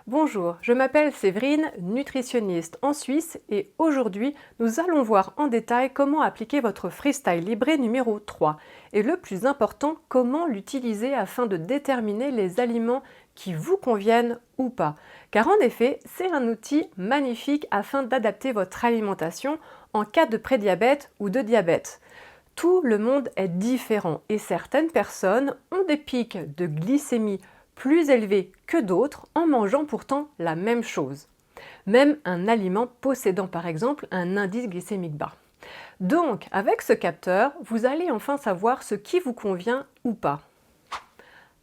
Bonjour, je m'appelle Séverine, nutritionniste en Suisse et aujourd'hui nous allons voir en détail comment appliquer votre Freestyle Libre numéro 3 et le plus important, comment l'utiliser afin de déterminer les aliments qui vous conviennent ou pas. Car en effet, c'est un outil magnifique afin d'adapter votre alimentation en cas de prédiabète ou de diabète. Tout le monde est différent et certaines personnes ont des pics de glycémie plus élevés que d'autres en mangeant pourtant la même chose. Même un aliment possédant par exemple un indice glycémique bas. Donc, avec ce capteur, vous allez enfin savoir ce qui vous convient ou pas.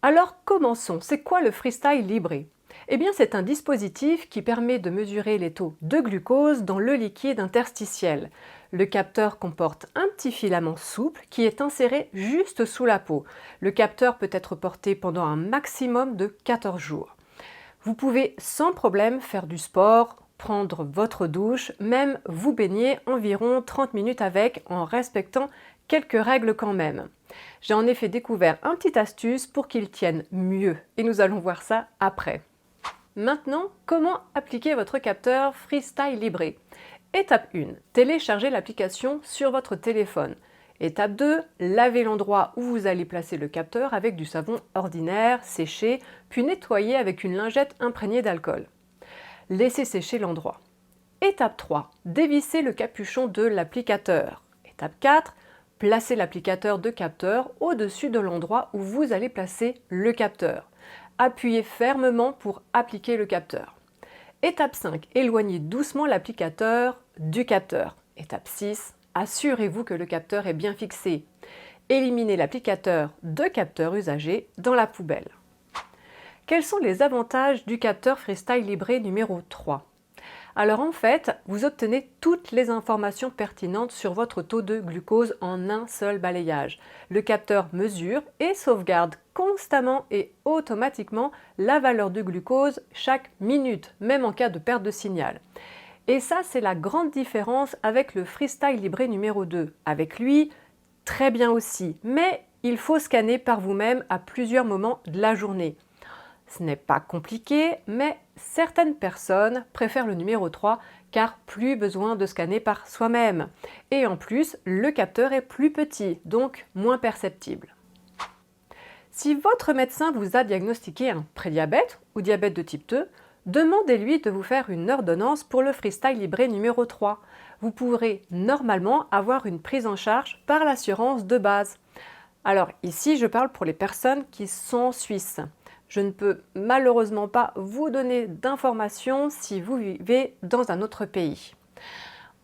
Alors commençons, c'est quoi le Freestyle Libre? Eh bien c'est un dispositif qui permet de mesurer les taux de glucose dans le liquide interstitiel. Le capteur comporte un petit filament souple qui est inséré juste sous la peau. Le capteur peut être porté pendant un maximum de 14 jours. Vous pouvez sans problème faire du sport, prendre votre douche, même vous baigner environ 30 minutes avec en respectant quelques règles quand même. J'ai en effet découvert une petite astuce pour qu'il tienne mieux et nous allons voir ça après. Maintenant, comment appliquer votre capteur Freestyle Libre? Étape 1. Téléchargez l'application sur votre téléphone. Étape 2. Lavez l'endroit où vous allez placer le capteur avec du savon ordinaire, séché, puis nettoyer avec une lingette imprégnée d'alcool. Laissez sécher l'endroit. Étape 3. Dévissez le capuchon de l'applicateur. Étape 4. Placez l'applicateur de capteur au-dessus de l'endroit où vous allez placer le capteur. Appuyez fermement pour appliquer le capteur. Étape 5. Éloignez doucement l'applicateur du capteur. Étape 6. Assurez-vous que le capteur est bien fixé. Éliminez l'applicateur de capteur usagé dans la poubelle. Quels sont les avantages du capteur Freestyle Libre numéro 3? Alors en fait, vous obtenez toutes les informations pertinentes sur votre taux de glucose en un seul balayage. Le capteur mesure et sauvegarde constamment et automatiquement la valeur de glucose chaque minute, même en cas de perte de signal. Et ça, c'est la grande différence avec le Freestyle Libre numéro 2. Avec lui, très bien aussi, mais il faut scanner par vous-même à plusieurs moments de la journée. Ce n'est pas compliqué, mais certaines personnes préfèrent le numéro 3 car plus besoin de scanner par soi-même. Et en plus, le capteur est plus petit, donc moins perceptible. Si votre médecin vous a diagnostiqué un prédiabète ou diabète de type 2, demandez-lui de vous faire une ordonnance pour le Freestyle Libre numéro 3. Vous pourrez normalement avoir une prise en charge par l'assurance de base. Alors ici, je parle pour les personnes qui sont suisses. Je ne peux malheureusement pas vous donner d'informations si vous vivez dans un autre pays.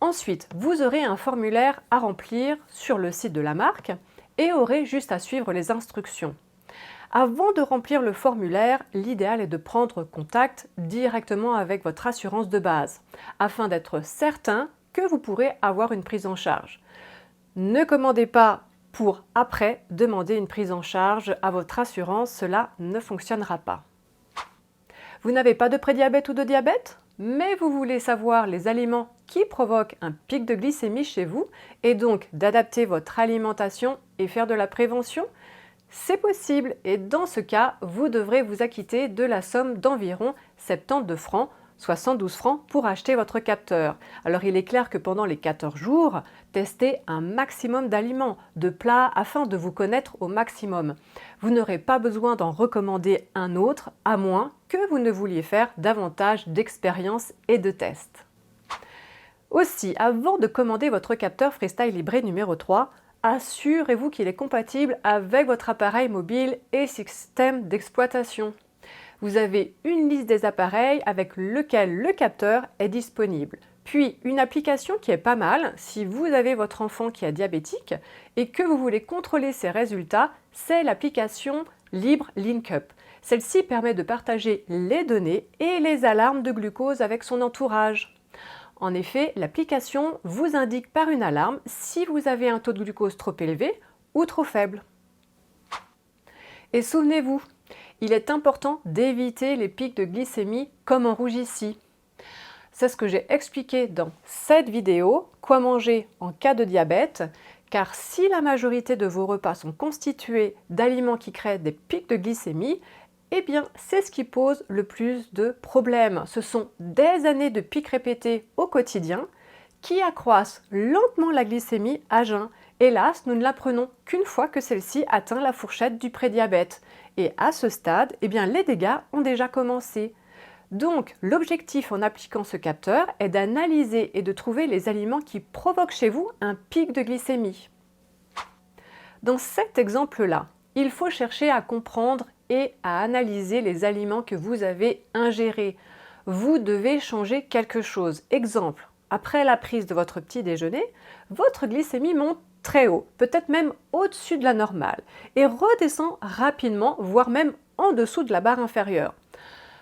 Ensuite, vous aurez un formulaire à remplir sur le site de la marque et aurez juste à suivre les instructions. Avant de remplir le formulaire, l'idéal est de prendre contact directement avec votre assurance de base afin d'être certain que vous pourrez avoir une prise en charge. Ne commandez pas pour après demander une prise en charge à votre assurance, cela ne fonctionnera pas. Vous n'avez pas de prédiabète ou de diabète, mais vous voulez savoir les aliments qui provoquent un pic de glycémie chez vous et donc d'adapter votre alimentation et faire de la prévention? C'est possible et dans ce cas, vous devrez vous acquitter de la somme d'environ 72 francs, 72 francs pour acheter votre capteur. Alors il est clair que pendant les 14 jours, testez un maximum d'aliments, de plats afin de vous connaître au maximum. Vous n'aurez pas besoin d'en recommander un autre à moins que vous ne vouliez faire davantage d'expériences et de tests. Aussi, avant de commander votre capteur Freestyle Libre numéro 3, assurez-vous qu'il est compatible avec votre appareil mobile et système d'exploitation. Vous avez une liste des appareils avec lequel le capteur est disponible. Puis une application qui est pas mal si vous avez votre enfant qui est diabétique et que vous voulez contrôler ses résultats, c'est l'application Libre LinkUp. Celle-ci permet de partager les données et les alarmes de glucose avec son entourage. En effet, l'application vous indique par une alarme si vous avez un taux de glucose trop élevé ou trop faible. Et souvenez-vous, il est important d'éviter les pics de glycémie comme en rouge ici. C'est ce que j'ai expliqué dans cette vidéo, quoi manger en cas de diabète, car si la majorité de vos repas sont constitués d'aliments qui créent des pics de glycémie, Eh bien, c'est ce qui pose le plus de problèmes. Ce sont des années de pics répétés au quotidien qui accroissent lentement la glycémie à jeun. Hélas, nous ne l'apprenons qu'une fois que celle-ci atteint la fourchette du prédiabète. Et à ce stade, eh bien, les dégâts ont déjà commencé. Donc, l'objectif en appliquant ce capteur est d'analyser et de trouver les aliments qui provoquent chez vous un pic de glycémie. Dans cet exemple-là, il faut chercher à comprendre et à analyser les aliments que vous avez ingérés. Vous devez changer quelque chose. Exemple, après la prise de votre petit déjeuner, votre glycémie monte très haut, peut-être même au-dessus de la normale, et redescend rapidement, voire même en dessous de la barre inférieure.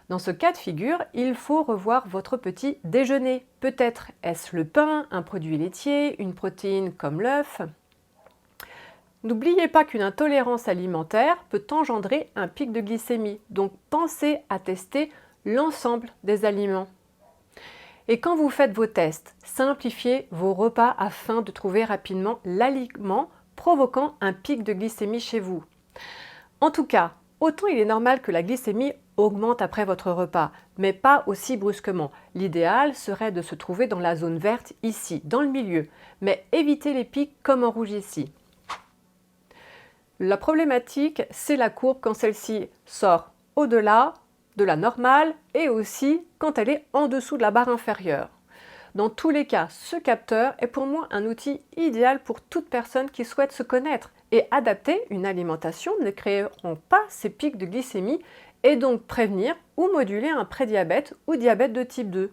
Dans ce cas de figure, il faut revoir votre petit déjeuner. Peut-être est-ce le pain, un produit laitier, une protéine comme l'œuf. N'oubliez pas qu'une intolérance alimentaire peut engendrer un pic de glycémie, donc pensez à tester l'ensemble des aliments. Et quand vous faites vos tests, simplifiez vos repas afin de trouver rapidement l'aliment provoquant un pic de glycémie chez vous. En tout cas, autant il est normal que la glycémie augmente après votre repas, mais pas aussi brusquement. L'idéal serait de se trouver dans la zone verte ici, dans le milieu, mais évitez les pics comme en rouge ici. La problématique, c'est la courbe quand celle-ci sort au-delà de la normale et aussi quand elle est en dessous de la barre inférieure. Dans tous les cas, ce capteur est pour moi un outil idéal pour toute personne qui souhaite se connaître et adapter une alimentation ne créant pas ces pics de glycémie et donc prévenir ou moduler un prédiabète ou diabète de type 2.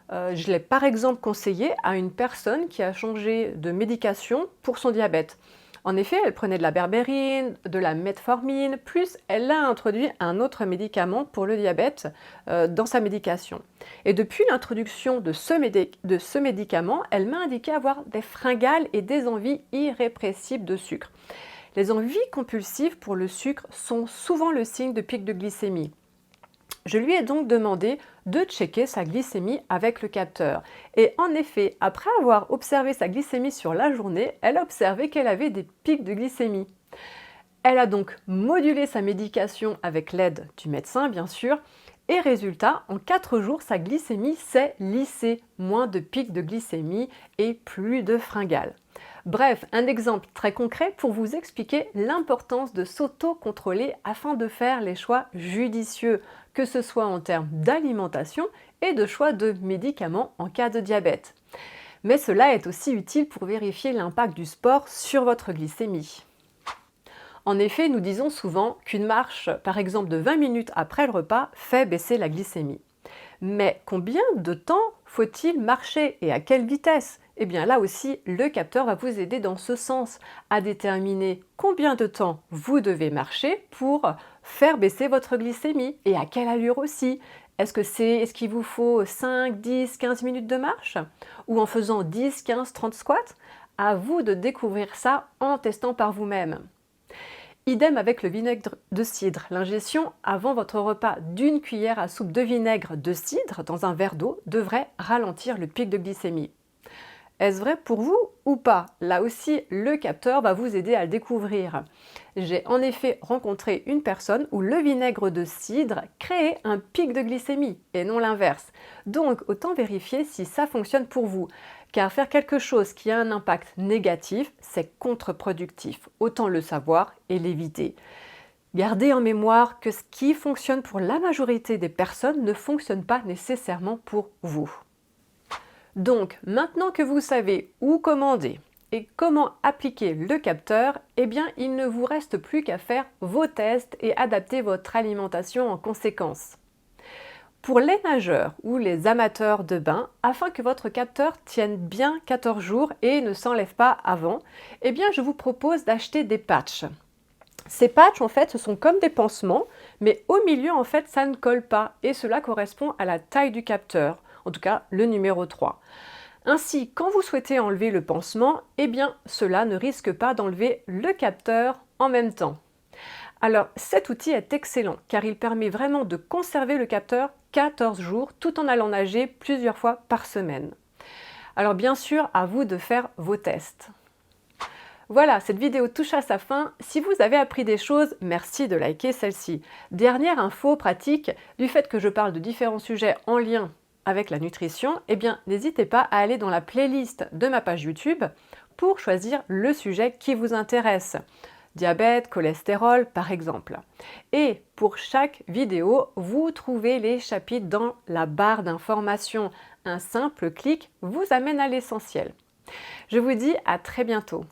Je l'ai par exemple conseillé à une personne qui a changé de médication pour son diabète. En effet, elle prenait de la berbérine, de la metformine, plus elle a introduit un autre médicament pour le diabète dans sa médication. Et depuis l'introduction de ce médicament, elle m'a indiqué avoir des fringales et des envies irrépressibles de sucre. Les envies compulsives pour le sucre sont souvent le signe de pic de glycémie. Je lui ai donc demandé de checker sa glycémie avec le capteur. Et en effet, après avoir observé sa glycémie sur la journée, elle a observé qu'elle avait des pics de glycémie. Elle a donc modulé sa médication avec l'aide du médecin, bien sûr, et résultat, en 4 jours, sa glycémie s'est lissée, moins de pics de glycémie et plus de fringales. Bref, un exemple très concret pour vous expliquer l'importance de s'auto-contrôler afin de faire les choix judicieux, que ce soit en termes d'alimentation et de choix de médicaments en cas de diabète. Mais cela est aussi utile pour vérifier l'impact du sport sur votre glycémie. En effet, nous disons souvent qu'une marche, par exemple de 20 minutes après le repas, fait baisser la glycémie. Mais combien de temps faut-il marcher et à quelle vitesse? Eh bien là aussi, le capteur va vous aider dans ce sens, à déterminer combien de temps vous devez marcher pour faire baisser votre glycémie et à quelle allure aussi. Est-ce qu'il vous faut 5, 10, 15 minutes de marche? Ou en faisant 10, 15, 30 squats? À vous de découvrir ça en testant par vous-même. Idem avec le vinaigre de cidre. L'ingestion avant votre repas d'une cuillère à soupe de vinaigre de cidre dans un verre d'eau devrait ralentir le pic de glycémie. Est-ce vrai pour vous ou pas? Là aussi, le capteur va vous aider à le découvrir. J'ai en effet rencontré une personne où le vinaigre de cidre créait un pic de glycémie et non l'inverse. Donc, autant vérifier si ça fonctionne pour vous. Car faire quelque chose qui a un impact négatif, c'est contre-productif. Autant le savoir et l'éviter. Gardez en mémoire que ce qui fonctionne pour la majorité des personnes ne fonctionne pas nécessairement pour vous. Donc, maintenant que vous savez où commander et comment appliquer le capteur, eh bien, il ne vous reste plus qu'à faire vos tests et adapter votre alimentation en conséquence. Pour les nageurs ou les amateurs de bain, afin que votre capteur tienne bien 14 jours et ne s'enlève pas avant, eh bien, je vous propose d'acheter des patchs. Ces patchs, en fait, ce sont comme des pansements, mais au milieu, en fait, ça ne colle pas et cela correspond à la taille du capteur. En tout cas le numéro 3. Ainsi, quand vous souhaitez enlever le pansement, eh bien cela ne risque pas d'enlever le capteur en même temps. Alors cet outil est excellent car il permet vraiment de conserver le capteur 14 jours tout en allant nager plusieurs fois par semaine. Alors bien sûr, à vous de faire vos tests. Voilà, cette vidéo touche à sa fin. Si vous avez appris des choses, merci de liker celle-ci. Dernière info pratique, du fait que je parle de différents sujets en lien avec la nutrition, eh bien n'hésitez pas à aller dans la playlist de ma page YouTube pour choisir le sujet qui vous intéresse. Diabète, cholestérol par exemple. Et pour chaque vidéo, vous trouvez les chapitres dans la barre d'informations. Un simple clic vous amène à l'essentiel. Je vous dis à très bientôt.